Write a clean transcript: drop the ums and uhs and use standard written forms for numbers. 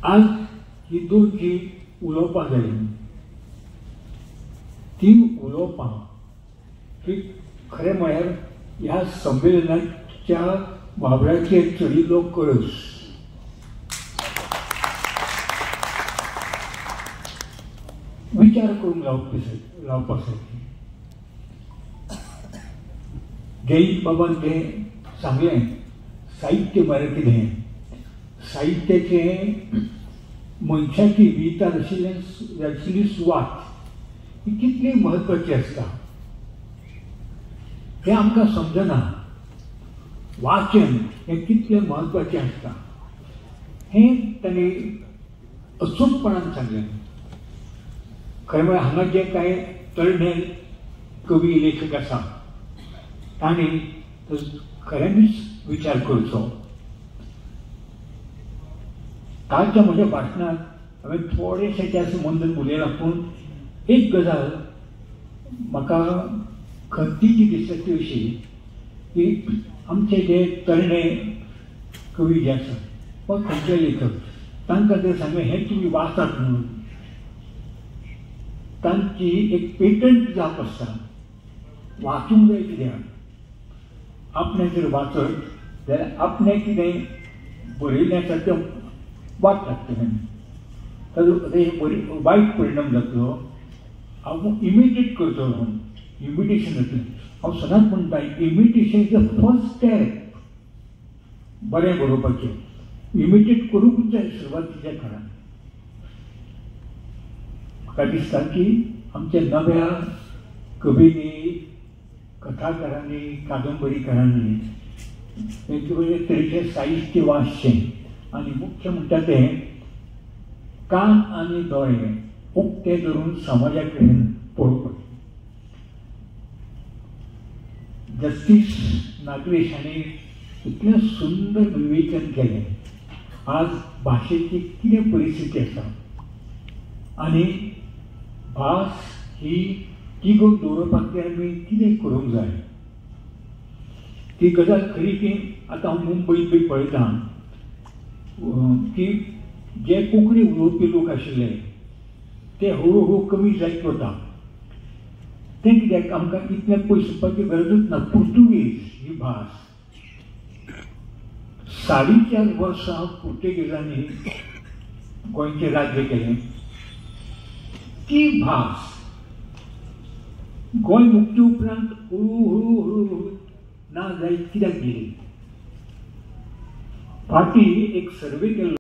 आज ही दोन जी उलोवपां जाली ती उलोवपां ही खरें म्हळ्यार ह्या संमेलनाच्या वावराचेर चडिल्लो कळस विचार करूंक लावपाक सारकी. जयंत बाबान तें सांगलें साहित्य म्हळ्यार कितें, साहित्याचें मनशाची विचार आशिल्ली सुवात ही कितली म्हत्वाची आसता हें आमकां समजना. वाचन हें कितलें म्हत्वाचें आसता हें ताणें अचूकपणान सांगलें. खरें म्हळ्यार हांगा जे कांय तरणे कवी लेखक आसा तांणी खऱ्यांनीच विचार करचो. कालच्या म्हज्या भाशणांत हांवें थोडेशें त्या संबंदान उलयलां, पूण एक गजाल म्हाका खंतीची दिसता ती अशी की आमचे जे तरणे कवी जे आसात वा खंयचे लेखक तांकां जर सांगलें हें तुमी वाचात म्हणून तांची एक पेटंट जाप आसता, वाचूंक जाय कित्याक. आपणें जर वाचत जाल्यार आपणें कितें बरयलें आसा तें वाचतात ताजो वायट परिणाम जातलो. हांव इमिटेट करचो न्हू, इमिटेशन जातलें. हांव सदांच म्हणटा imitation is the first step बरें बरोवपाचें. इमिटेट करूंकच जाय सुरवातीच्या काळांत. म्हाका दिसता की आमच्या नव्या कवींनी, कथाकारांनी, कादंबरीकारांनी वेगवेगळे तरेचें साहित्य वाचचें आनी मुख्य म्हणटा तें कान आनी दोळे उक्ते धरून समाजा कडेन पळोवपाचें. जस्टीस नागरेश हांणी इतलें सुंदर विवेचन केलें आज भाशेची कितें परिस्थिती आसा आनी भास ही तिगोवन दवरपाक आमी कितें करूंक जाय. ती गजाल खरी की आतां हांव मुंबईत बी पळयतां की जे कोंकणी उलोवपी लोक आशिल्ले ते हळू कमी जायत वता. तें कित्याक आमकां इतलें पयस वचपाची गरजूच ना. पुर्तुगीज ही भास 4.5 वर्सां पुर्तुगेजांनी गोंयचें राज्य केलें. ती भास गोंय मुक्ती उपरांत हळू ना जायत कित्याक गेली. फाटीं एक सर्वे केल्लो